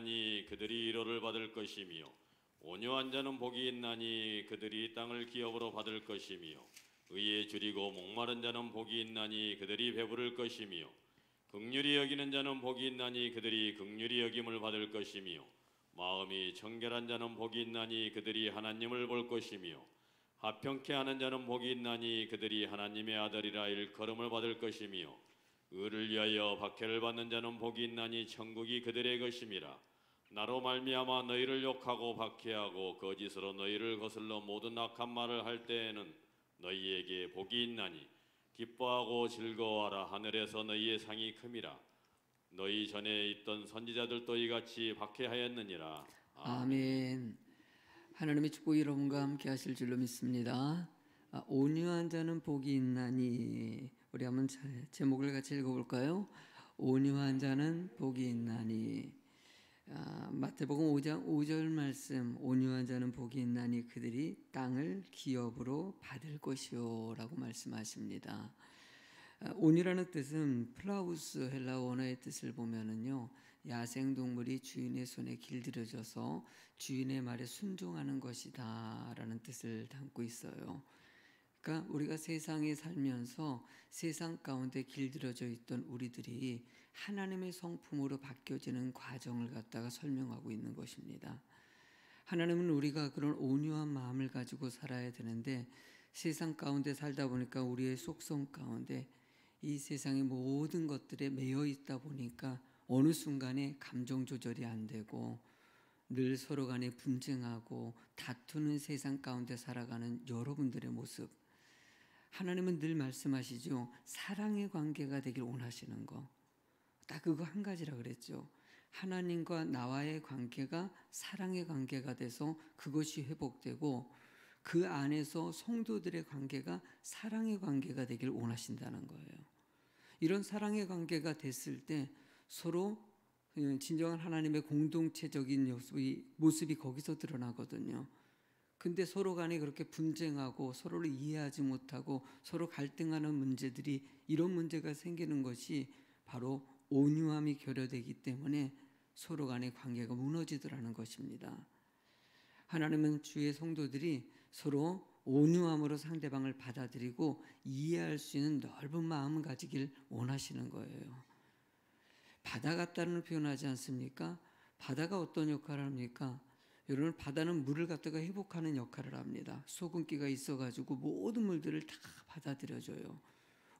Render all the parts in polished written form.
있나니 그들이 위로를 받을 것이며 온유한 자는 복이 있나니 그들이 땅을 기업으로 받을 것이며 의에 줄이고 목마른 자는 복이 있나니 그들이 배부를 것이며 긍휼히 여기는 자는 복이 있나니 그들이 긍휼히 여김을 받을 것이며 마음이 청결한 자는 복이 있나니 그들이 하나님을 볼 것이며 화평케 하는 자는 복이 있나니 그들이 하나님의 아들이라 일컬음을 받을 것이며 의를 위하여 박해를 받는 자는 복이 있나니 천국이 그들의 것임이라. 나로 말미암아 너희를 욕하고 박해하고 거짓으로 너희를 거슬러 모든 악한 말을 할 때에는 너희에게 복이 있나니 기뻐하고 즐거워하라. 하늘에서 너희의 상이 큼이라. 너희 전에 있던 선지자들도 이같이 박해하였느니라. 아멘. 하나님의 축복이 여러분과 함께 하실 줄로 믿습니다. 온유한 자는 복이 있나니, 우리 한번 제목을 같이 읽어볼까요? 온유한 자는 복이 있나니. 마태복음 5장 5절 말씀, 온유한 자는 복이 있나니 그들이 땅을 기업으로 받을 것이요 라고 말씀하십니다. 온유라는 뜻은 플라우스 헬라어 원어의 뜻을 보면은요, 야생동물이 주인의 손에 길들여져서 주인의 말에 순종하는 것이다 라는 뜻을 담고 있어요. 그러니까 우리가 세상에 살면서 세상 가운데 길들여져 있던 우리들이 하나님의 성품으로 바뀌어지는 과정을 갖다가 설명하고 있는 것입니다. 하나님은 우리가 그런 온유한 마음을 가지고 살아야 되는데, 세상 가운데 살다 보니까 우리의 속성 가운데 이 세상의 모든 것들에 매여 있다 보니까 어느 순간에 감정 조절이 안 되고 늘 서로 간에 분쟁하고 다투는 세상 가운데 살아가는 여러분들의 모습, 하나님은 늘 말씀하시죠. 사랑의 관계가 되길 원하시는 거. 딱 그거 한 가지라 그랬죠. 하나님과 나와의 관계가 사랑의 관계가 돼서 그것이 회복되고 그 안에서 성도들의 관계가 사랑의 관계가 되길 원하신다는 거예요. 이런 사랑의 관계가 됐을 때 서로 진정한 하나님의 공동체적인 모습이 거기서 드러나거든요. 근데 서로 간에 그렇게 분쟁하고 서로를 이해하지 못하고 서로 갈등하는 문제들이, 이런 문제가 생기는 것이 바로 온유함이 결여되기 때문에 서로 간의 관계가 무너지더라는 것입니다. 하나님은 주의 성도들이 서로 온유함으로 상대방을 받아들이고 이해할 수 있는 넓은 마음을 가지길 원하시는 거예요. 바다 같다는 표현하지 않습니까? 바다가 어떤 역할을 합니까? 여러분, 바다는 물을 갖다가 회복하는 역할을 합니다. 소금기가 있어가지고 모든 물들을 다 받아들여줘요.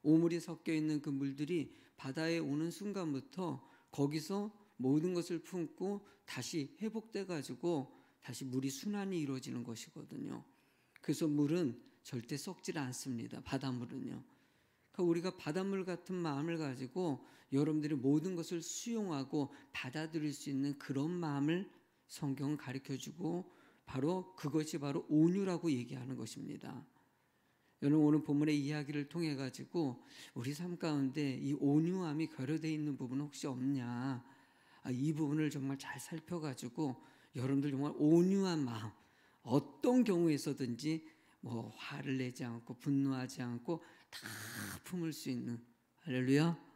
오물이 섞여 있는 그 물들이 바다에 오는 순간부터 거기서 모든 것을 품고 다시 회복돼가지고 다시 물이 순환이 이루어지는 것이거든요. 그래서 물은 절대 썩질 않습니다. 바닷물은요. 그러니까 우리가 바닷물 같은 마음을 가지고 여러분들이 모든 것을 수용하고 받아들일 수 있는 그런 마음을 성경은 가르쳐주고, 바로 그것이 바로 온유라고 얘기하는 것입니다. 여러분, 오늘 본문의 이야기를 통해 가지고 우리 삶 가운데 이 온유함이 결여되어 있는 부분은 혹시 없냐, 이 부분을 정말 잘 살펴가지고 여러분들 정말 온유한 마음, 어떤 경우에서든지 뭐 화를 내지 않고 분노하지 않고 다 품을 수 있는, 할렐루야,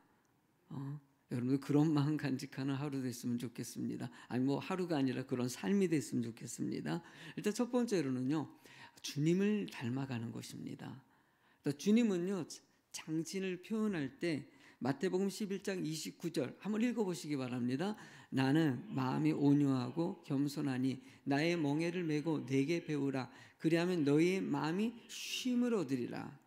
여러분들 그런 마음 간직하는 하루 됐으면 좋겠습니다. 아니 뭐 하루가 아니라 그런 삶이 됐으면 좋겠습니다. 일단 첫 번째로는요, 주님을 닮아가는 것입니다. 주님은요, 장신을 표현할 때 마태복음 11장 29절 한번 읽어보시기 바랍니다. 나는 마음이 온유하고 겸손하니 나의 멍에를 메고 내게 배우라. 그리하면 너희의 마음이 쉼을 얻으리라.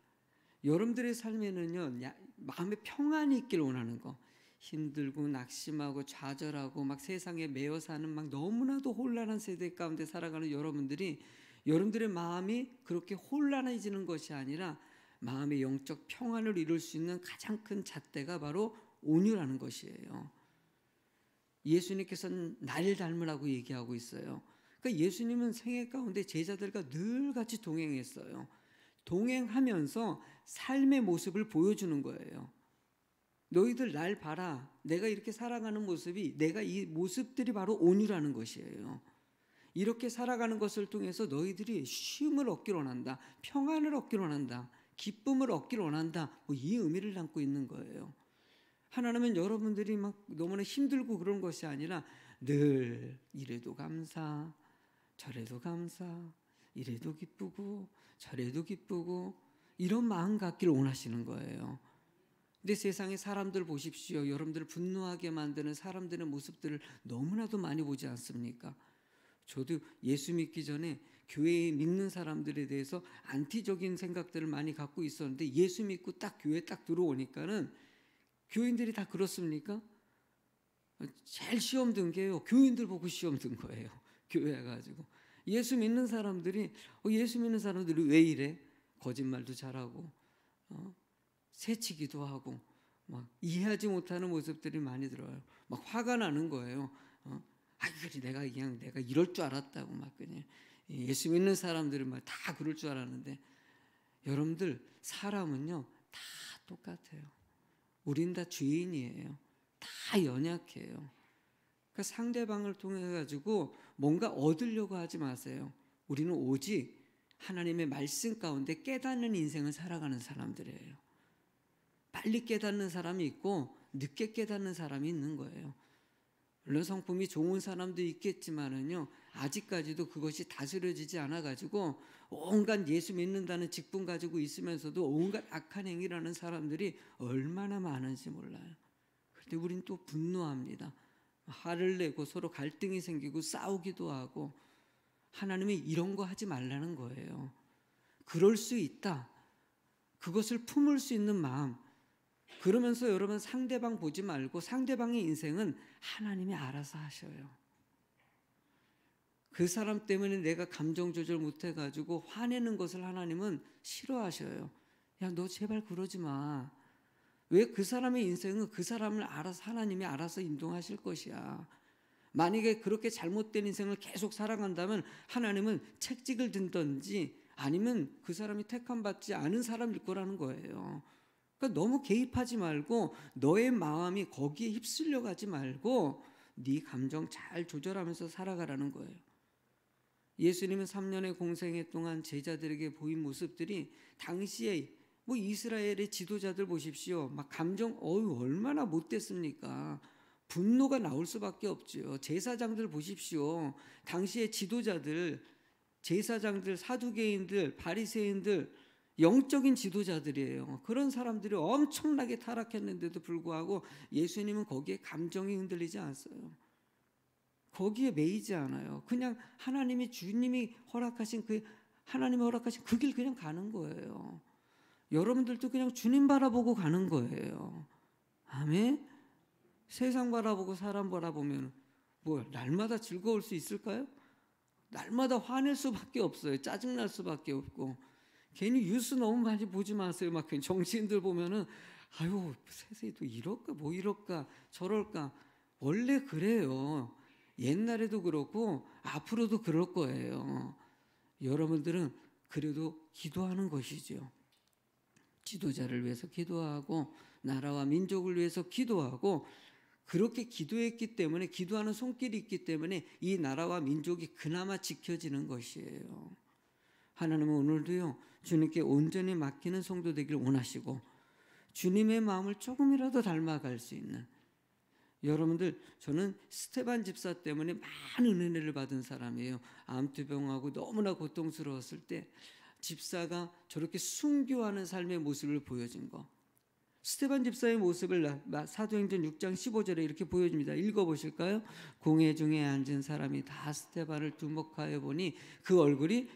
여러분들의 삶에는요, 마음에 평안이 있길 원하는 거. 힘들고 낙심하고 좌절하고 막 세상에 매여 사는 막 너무나도 혼란한 세대 가운데 살아가는 여러분들이, 여러분들의 마음이 그렇게 혼란해지는 것이 아니라 마음의 영적 평안을 이룰 수 있는 가장 큰 잣대가 바로 온유라는 것이에요. 예수님께서는 나를 닮으라고 얘기하고 있어요. 그러니까 예수님은 생애 가운데 제자들과 늘 같이 동행했어요. 동행하면서 삶의 모습을 보여주는 거예요. 너희들 날 봐라. 내가 이렇게 살아가는 모습이, 내가 이 모습들이 바로 온유라는 것이에요. 이렇게 살아가는 것을 통해서 너희들이 쉼을 얻기를 원한다. 평안을 얻기를 원한다. 기쁨을 얻기를 원한다. 뭐 이 의미를 담고 있는 거예요. 하나님은 여러분들이 막 너무나 힘들고 그런 것이 아니라 늘 이래도 감사, 저래도 감사, 이래도 기쁘고 저래도 기쁘고 이런 마음 갖기를 원하시는 거예요. 근데 세상에 사람들 보십시오. 여러분들 분노하게 만드는 사람들의 모습들을 너무나도 많이 보지 않습니까? 저도 예수 믿기 전에 교회에 믿는 사람들에 대해서 안티적인 생각들을 많이 갖고 있었는데 예수 믿고 딱 교회 딱 들어오니까는 교인들이 다 그렇습니까? 제일 시험 든 게요. 교인들 보고 시험 든 거예요. 교회 가지고 예수 믿는 사람들이 왜 이래? 거짓말도 잘하고 새치기도 하고 막 이해하지 못하는 모습들이 많이 들어요. 막 화가 나는 거예요. 그래 내가 이럴 줄 알았다고 막 그냥 예수 믿는 사람들은 막 다 그럴 줄 알았는데 여러분들 사람은요 다 똑같아요. 우린 다 죄인이에요. 다 연약해요. 그러니까 상대방을 통해 가지고 뭔가 얻으려고 하지 마세요. 우리는 오직 하나님의 말씀 가운데 깨닫는 인생을 살아가는 사람들이에요. 빨리 깨닫는 사람이 있고 늦게 깨닫는 사람이 있는 거예요. 물론 성품이 좋은 사람도 있겠지만은요 아직까지도 그것이 다스려지지 않아 가지고 온갖 예수 믿는다는 직분 가지고 있으면서도 온갖 악한 행위라는 사람들이 얼마나 많은지 몰라요. 그런데 우린 또 분노합니다. 화를 내고 서로 갈등이 생기고 싸우기도 하고 하나님이 이런 거 하지 말라는 거예요. 그럴 수 있다. 그것을 품을 수 있는 마음. 그러면서 여러분 상대방 보지 말고 상대방의 인생은 하나님이 알아서 하셔요. 그 사람 때문에 내가 감정 조절 못해가지고 화내는 것을 하나님은 싫어하셔요. 야, 너 제발 그러지 마. 왜? 그 사람의 인생은 그 사람을 알아서 하나님이 알아서 인도하실 것이야. 만약에 그렇게 잘못된 인생을 계속 살아간다면 하나님은 책직을 든든지 아니면 그 사람이 택함받지 않은 사람일 거라는 거예요. 그러니까 너무 개입하지 말고 너의 마음이 거기에 휩쓸려 가지 말고 네 감정 잘 조절하면서 살아가라는 거예요. 예수님은 3년의 공생애 동안 제자들에게 보인 모습들이 당시에 이스라엘의 지도자들 보십시오. 막 감정 얼마나 못됐습니까? 분노가 나올 수밖에 없죠. 제사장들 보십시오. 당시의 지도자들, 제사장들, 사두개인들, 바리새인들 영적인 지도자들이에요. 그런 사람들이 엄청나게 타락했는데도 불구하고 예수님은 거기에 감정이 흔들리지 않았어요. 거기에 매이지 않아요. 그냥 주님이 허락하신 하나님이 허락하신 그 길 그냥 가는 거예요. 여러분들도 그냥 주님 바라보고 가는 거예요. 아멘. 세상 바라보고 사람 바라보면 날마다 즐거울 수 있을까요? 날마다 화낼 수밖에 없어요. 짜증날 수밖에 없고. 괜히 뉴스 너무 많이 보지 마세요. 막 정치인들 보면은 세상에 또 이럴까 이럴까 저럴까. 원래 그래요. 옛날에도 그렇고 앞으로도 그럴 거예요. 여러분들은 그래도 기도하는 것이죠. 지도자를 위해서 기도하고 나라와 민족을 위해서 기도하고 그렇게 기도했기 때문에 기도하는 손길이 있기 때문에 이 나라와 민족이 그나마 지켜지는 것이에요. 하나님은 오늘도요 주님께 온전히 맡기는 성도 되기를 원하시고 주님의 마음을 조금이라도 닮아갈 수 있는 여러분들 저는 스테반 집사 때문에 많은 은혜를 받은 사람이에요. 암투병하고 너무나 고통스러웠을 때 집사가 저렇게 순교하는 삶의 모습을 보여준 거. 스테반 집사의 모습을 사도행전 6장 15절에 이렇게 보여줍니다. 읽어보실까요? 공회 중에 앉은 사람이 다 스테반을 두목하여 보니 그 얼굴이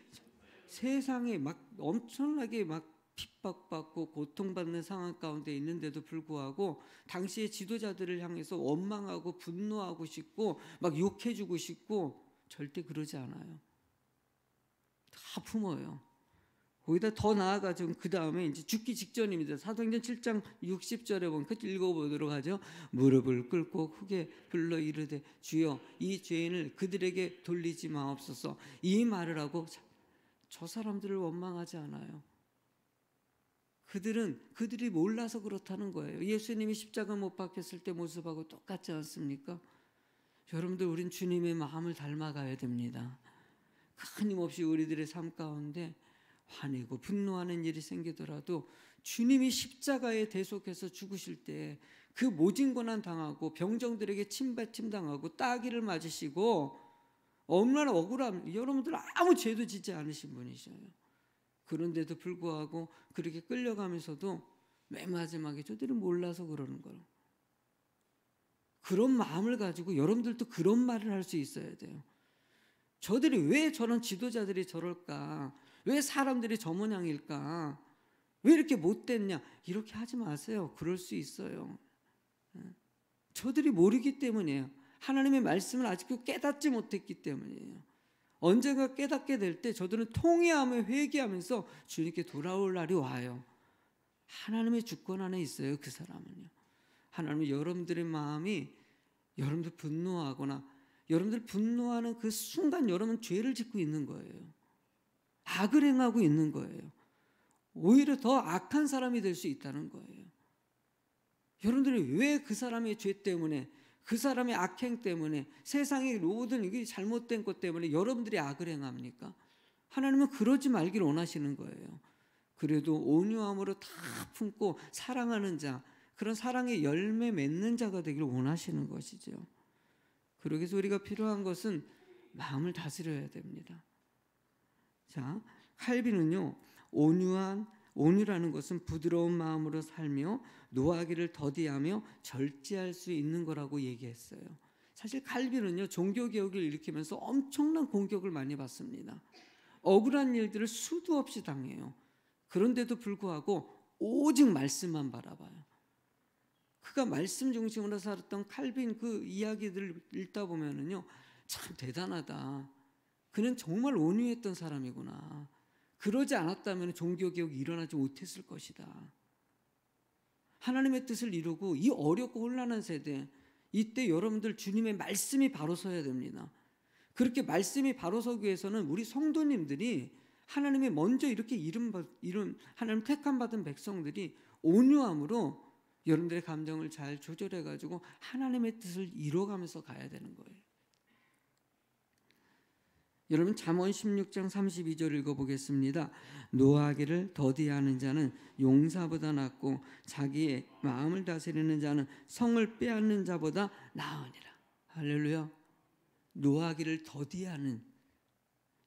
세상에 엄청나게 핍박받고 고통받는 상황 가운데 있는데도 불구하고 당시의 지도자들을 향해서 원망하고 분노하고 싶고 욕해주고 싶고 절대 그러지 않아요. 다 품어요. 거기다 더 나아가지고 그 다음에 이제 죽기 직전입니다. 사도행전 7장 60절에 보면 그 읽어보도록 하죠. 무릎을 꿇고 크게 불러 이르되 주여 이 죄인을 그들에게 돌리지 마옵소서. 이 말을 하고 저 사람들을 원망하지 않아요. 그들이 몰라서 그렇다는 거예요. 예수님이 십자가 못 박혔을 때 모습하고 똑같지 않습니까? 여러분들 우린 주님의 마음을 닮아가야 됩니다. 끊임없이 우리들의 삶 가운데 화내고 분노하는 일이 생기더라도 주님이 십자가에 대속해서 죽으실 때 그 모진 고난 당하고 병정들에게 침당하고 따귀를 맞으시고 얼마나 억울함. 여러분들 아무 죄도 짓지 않으신 분이셔요. 그런데도 불구하고 그렇게 끌려가면서도 맨 마지막에 저들이 몰라서 그러는 거예요. 그런 마음을 가지고 여러분들도 그런 말을 할 수 있어야 돼요. 저들이 왜 저런 지도자들이 저럴까? 왜 사람들이 저 모양일까? 왜 이렇게 못됐냐? 이렇게 하지 마세요. 그럴 수 있어요. 저들이 모르기 때문이에요. 하나님의 말씀을 아직도 깨닫지 못했기 때문이에요. 언젠가 깨닫게 될 때 저들은 통회하며 회개하면서 주님께 돌아올 날이 와요. 하나님의 주권 안에 있어요. 그 사람은요. 하나님은 여러분들의 마음이 여러분들 분노하거나 여러분들 분노하는 그 순간 여러분 죄를 짓고 있는 거예요. 악을 행하고 있는 거예요. 오히려 더 악한 사람이 될 수 있다는 거예요. 여러분들이 왜 그 사람의 죄 때문에, 그 사람의 악행 때문에, 세상의 모든 이게 잘못된 것 때문에 여러분들이 악을 행합니까? 하나님은 그러지 말기를 원하시는 거예요. 그래도 온유함으로 다 품고 사랑하는 자, 그런 사랑의 열매 맺는 자가 되기를 원하시는 것이죠. 그러기 위해서 우리가 필요한 것은 마음을 다스려야 됩니다. 자, 칼빈은요, 온유라는 것은 부드러운 마음으로 살며 노하기를 더디하며 절제할 수 있는 거라고 얘기했어요. 사실 칼빈은요, 종교개혁을 일으키면서 엄청난 공격을 많이 받습니다. 억울한 일들을 수도 없이 당해요. 그런데도 불구하고 오직 말씀만 바라봐요. 그가 말씀 중심으로 살았던 칼빈 그 이야기들을 읽다 보면은요, 참 대단하다. 그는 정말 온유했던 사람이구나. 그러지 않았다면 종교개혁이 일어나지 못했을 것이다. 하나님의 뜻을 이루고 이 어렵고 혼란한 세대, 이때 여러분들 주님의 말씀이 바로 서야 됩니다. 그렇게 말씀이 바로 서기 위해서는 우리 성도님들이 하나님이 먼저 이렇게 하나님 택함 받은 백성들이 온유함으로 여러분들의 감정을 잘 조절해 가지고 하나님의 뜻을 이루어가면서 가야 되는 거예요. 여러분 잠언 16장 32절 읽어보겠습니다. 노하기를 더디하는 자는 용사보다 낫고 자기의 마음을 다스리는 자는 성을 빼앗는 자보다 나으니라. 할렐루야. 노하기를 더디하는,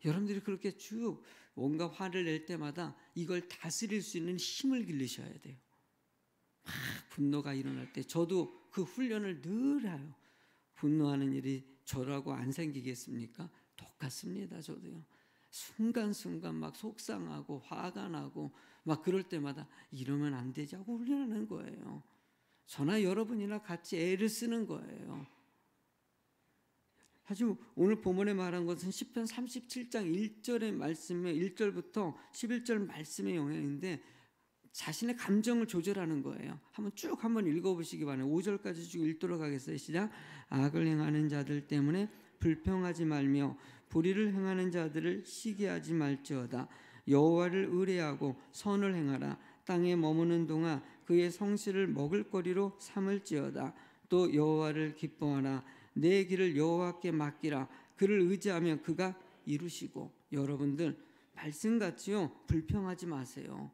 여러분들이 그렇게 쭉 뭔가 화를 낼 때마다 이걸 다스릴 수 있는 힘을 기르셔야 돼요. 막 분노가 일어날 때 저도 그 훈련을 늘 해요. 분노하는 일이 저라고 안 생기겠습니까? 똑같습니다. 저도요. 순간순간 막 속상하고 화가 나고 막 그럴 때마다 이러면 안 되지 하고 훈련하는 거예요. 저나 여러분이나 같이 애를 쓰는 거예요. 사실 오늘 본문에 말한 것은 시편 37장 1절의 말씀의 1절부터 11절 말씀의 영향인데 자신의 감정을 조절하는 거예요. 한번 읽어보시기 바랍니다. 5절까지 쭉 읽도록 하겠어요. 시작. 악을 행하는 자들 때문에 불평하지 말며 불의를 행하는 자들을 시기하지 말지어다. 여호와를 의뢰하고 선을 행하라. 땅에 머무는 동안 그의 성실을 먹을거리로 삼을지어다. 또 여호와를 기뻐하라. 내 길을 여호와께 맡기라. 그를 의지하면 그가 이루시고. 여러분들 말씀같이요, 불평하지 마세요.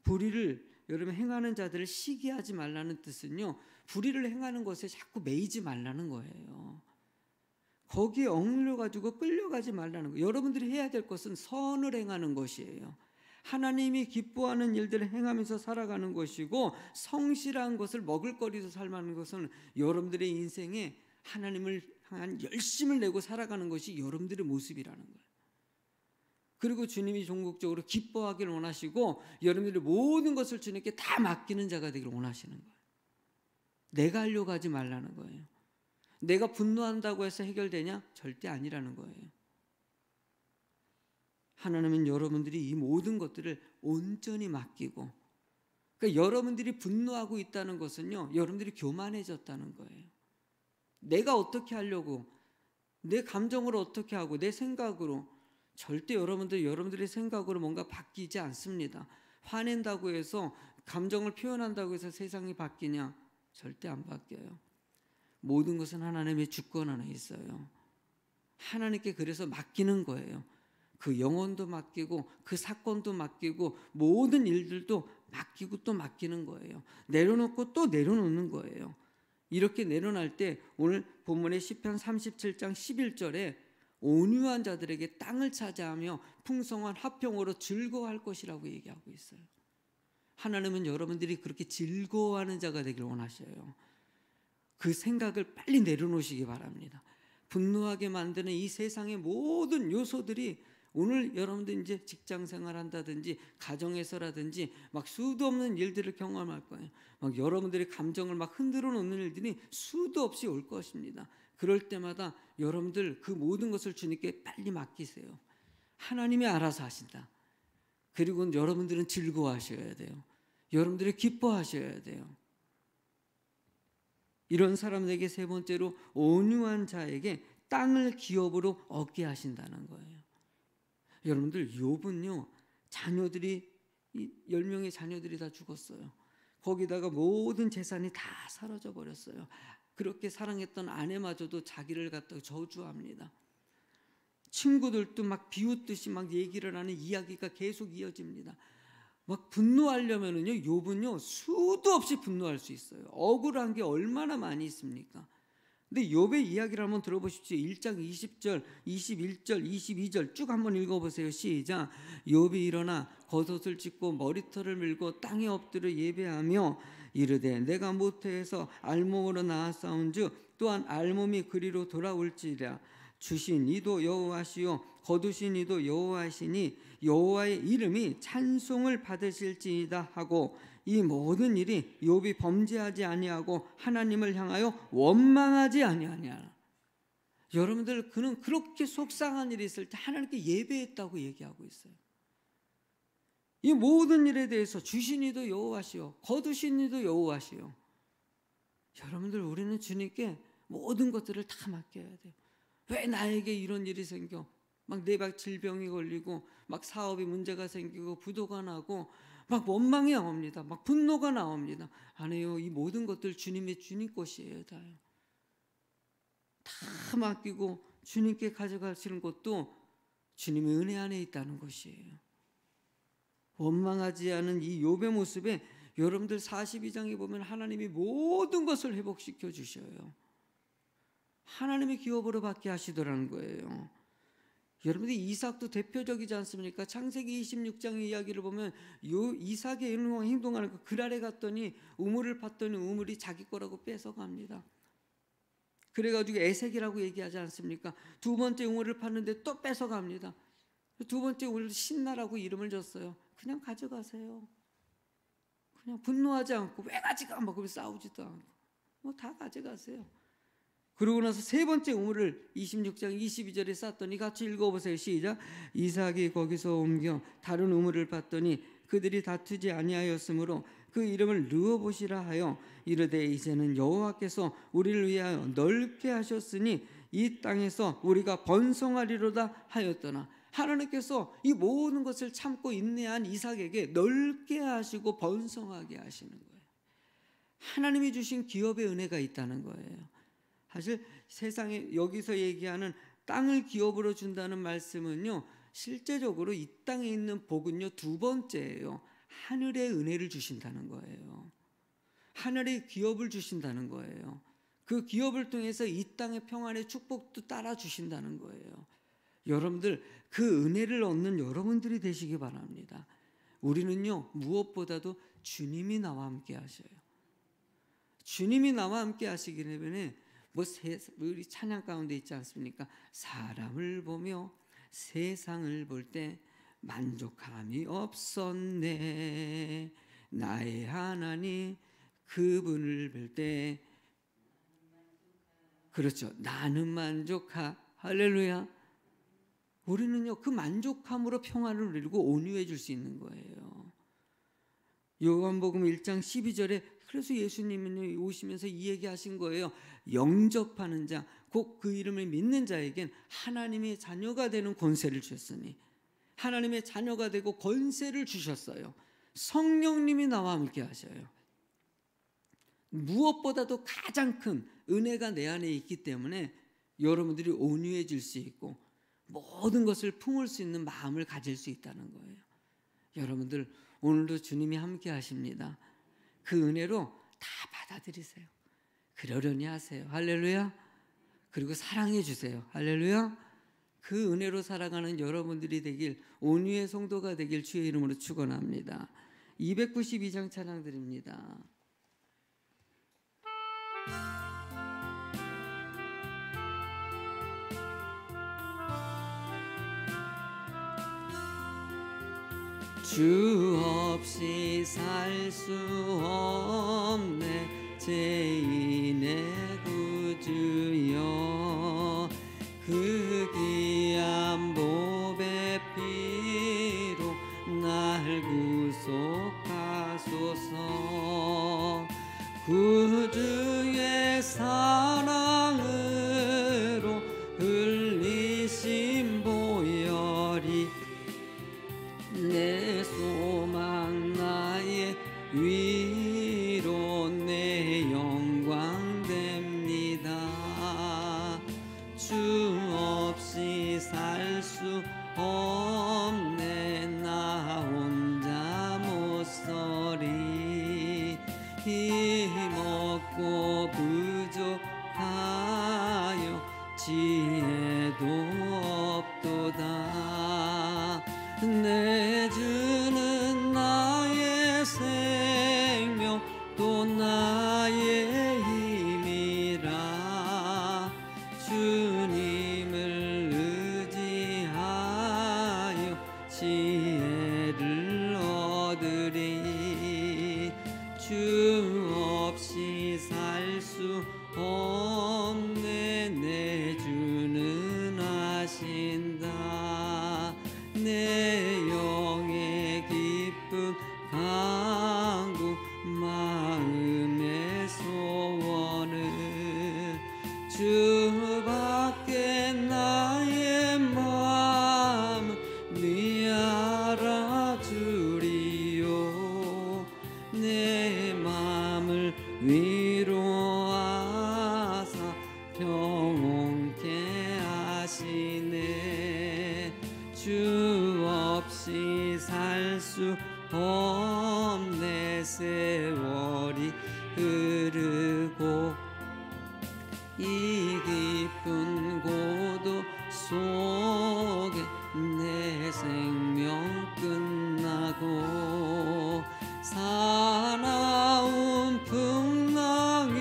불의를 여러분 행하는 자들을 시기하지 말라는 뜻은요, 불의를 행하는 것에 자꾸 매이지 말라는 거예요. 거기에 억눌려 가지고 끌려가지 말라는 거예요. 여러분들이 해야 될 것은 선을 행하는 것이에요. 하나님이 기뻐하는 일들을 행하면서 살아가는 것이고, 성실한 것을 먹을거리로 살아가는 것은 여러분들의 인생에 하나님을 향한 열심을 내고 살아가는 것이 여러분들의 모습이라는 거예요. 그리고 주님이 종국적으로 기뻐하기를 원하시고 여러분들의 모든 것을 주님께 다 맡기는 자가 되기를 원하시는 거예요. 내가 하려고 하지 말라는 거예요. 내가 분노한다고 해서 해결되냐? 절대 아니라는 거예요. 하나님은 여러분들이 이 모든 것들을 온전히 맡기고, 그러니까 여러분들이 분노하고 있다는 것은요, 여러분들이 교만해졌다는 거예요. 내가 어떻게 하려고, 내 감정으로 어떻게 하고 내 생각으로, 절대 여러분들의 생각으로 뭔가 바뀌지 않습니다. 화낸다고 해서, 감정을 표현한다고 해서 세상이 바뀌냐? 절대 안 바뀌어요. 모든 것은 하나님의 주권 안에 있어요. 하나님께 그래서 맡기는 거예요. 그 영혼도 맡기고 그 사건도 맡기고 모든 일들도 맡기고 또 맡기는 거예요. 내려놓고 또 내려놓는 거예요. 이렇게 내려놓을 때 오늘 본문의 시편 37장 11절에 온유한 자들에게 땅을 차지하며 풍성한 화평으로 즐거워할 것이라고 얘기하고 있어요. 하나님은 여러분들이 그렇게 즐거워하는 자가 되길 원하셔요. 그 생각을 빨리 내려놓으시기 바랍니다. 분노하게 만드는 이 세상의 모든 요소들이 오늘 여러분들 이제 직장 생활한다든지 가정에서라든지 막 수도 없는 일들을 경험할 거예요. 막 여러분들의 감정을 막 흔들어 놓는 일들이 수도 없이 올 것입니다. 그럴 때마다 여러분들 그 모든 것을 주님께 빨리 맡기세요. 하나님이 알아서 하신다. 그리고 여러분들은 즐거워하셔야 돼요. 여러분들이 기뻐하셔야 돼요. 이런 사람에게 세 번째로 온유한 자에게 땅을 기업으로 얻게 하신다는 거예요. 여러분들 욥은요, 자녀들이 10명의 자녀들이 다 죽었어요. 거기다가 모든 재산이 다 사라져 버렸어요. 그렇게 사랑했던 아내마저도 자기를 갖다가 저주합니다. 친구들도 막 비웃듯이 막 얘기를 하는 이야기가 계속 이어집니다. 막 분노하려면은요, 욥은요 수도 없이 분노할 수 있어요. 억울한 게 얼마나 많이 있습니까? 근데 욥의 이야기를 한번 들어보십시오. 1장 20절, 21절, 22절 쭉 한번 읽어보세요. 시작. 욥이 일어나 겉옷을 찢고 머리털을 밀고 땅에 엎드려 예배하며 이르되 내가 모태에서 알몸으로 낳았사온즉 또한 알몸이 그리로 돌아올지라. 주신 이도 여호와시요 거두신 이도 여호와시니 여호와의 이름이 찬송을 받으실지이다 하고 이 모든 일이 욥이 범죄하지 아니하고 하나님을 향하여 원망하지 아니하냐. 여러분들 그는 그렇게 속상한 일이 있을 때 하나님께 예배했다고 얘기하고 있어요. 이 모든 일에 대해서 주신 이도 여호와시요 거두신 이도 여호와시요. 여러분들 우리는 주님께 모든 것들을 다 맡겨야 돼요. 왜 나에게 이런 일이 생겨? 막 내 막 질병이 걸리고 막 사업이 문제가 생기고 부도가 나고 막 원망이 나옵니다. 막 분노가 나옵니다. 아니에요. 이 모든 것들 주님의 주님 것이에요. 다요. 다 맡기고 주님께 가져가시는 것도 주님의 은혜 안에 있다는 것이에요. 원망하지 않은 이 욥의 모습에 여러분들 42장에 보면 하나님이 모든 것을 회복시켜 주셔요. 하나님의 기업으로 받게 하시더라는 거예요. 여러분들 이삭도 대표적이지 않습니까? 창세기 26장의 이야기를 보면 이삭의 행동하는 거 그랄에 갔더니 우물을 팠더니 우물이 자기 거라고 뺏어갑니다. 그래가지고 에색이라고 얘기하지 않습니까? 두 번째 우물을 팠는데 또 뺏어갑니다. 두 번째 우물을 신나라고 이름을 줬어요. 그냥 가져가세요. 그냥 분노하지 않고 왜 가져가? 막 싸우지도 않고 뭐 다 가져가세요. 그러고 나서 세 번째 우물을 26장 22절에 쌌더니 같이 읽어보세요. 시작. 이삭이 거기서 옮겨 다른 우물을 봤더니 그들이 다투지 아니하였으므로 그 이름을 르호봇이라 하여 이르되 이제는 여호와께서 우리를 위하여 넓게 하셨으니 이 땅에서 우리가 번성하리로다 하였더나. 하나님께서 이 모든 것을 참고 인내한 이삭에게 넓게 하시고 번성하게 하시는 거예요. 하나님이 주신 기업의 은혜가 있다는 거예요. 사실 세상에 여기서 얘기하는 땅을 기업으로 준다는 말씀은요, 실제적으로 이 땅에 있는 복은요 두 번째예요. 하늘의 은혜를 주신다는 거예요. 하늘의 기업을 주신다는 거예요. 그 기업을 통해서 이 땅의 평안의 축복도 따라 주신다는 거예요. 여러분들 그 은혜를 얻는 여러분들이 되시기 바랍니다. 우리는요 무엇보다도 주님이 나와 함께 하셔요. 주님이 나와 함께 하시기 때문에 우리 찬양 가운데 있지 않습니까? 사람을 보며 세상을 볼 때 만족함이 없었네. 나의 하나님 그분을 볼 때 그렇죠. 나는 만족하. 할렐루야. 우리는요 그 만족함으로 평안을 누리고 온유해 줄 수 있는 거예요. 요한복음 1장 12절에 그래서 예수님은 오시면서 이 얘기하신 거예요. 영접하는 자, 곧 그 이름을 믿는 자에겐 하나님의 자녀가 되는 권세를 주셨으니 하나님의 자녀가 되고 권세를 주셨어요. 성령님이 나와 함께 하셔요. 무엇보다도 가장 큰 은혜가 내 안에 있기 때문에 여러분들이 온유해질 수 있고 모든 것을 품을 수 있는 마음을 가질 수 있다는 거예요. 여러분들 오늘도 주님이 함께 하십니다. 그 은혜로 다 받아들이세요. 그러려니 하세요. 할렐루야. 그리고 사랑해 주세요. 할렐루야. 그 은혜로 살아가는 여러분들이 되길, 온유의 성도가 되길 주의 이름으로 축원합니다. 292장 찬양 드립니다. 주 없이 살 수 없네 죄인의 구주여, 그 귀한 보배 피로 날 구속하소서. 구주의 사랑으로 흘리신 보혈이 내 소망 나의 위로 내 영광 됩니다. 주 없이 살 수 없네 나 혼자 못 서리. 힘없고 부족하여 지혜도 없도다. 내 주는 나의 생명 또 나의 힘이라. 주님을 의지하여 지혜를 얻으리. 주 없이 살 수 없네 내 주는 아신다. 내 영의 기쁨 강구 마음의 소원을 주밖에 나의 마음 네 알아주리요. 내 마음을 위로하사 평온케 하시네. 주 없이 살 수 없네 세월이 흐르고 이 깊은 고도 속에 내 생명 끝나고 사나운 풍랑일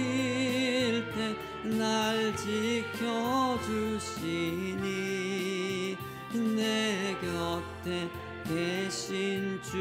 때 날 지켜주시니 내 곁에 계신 주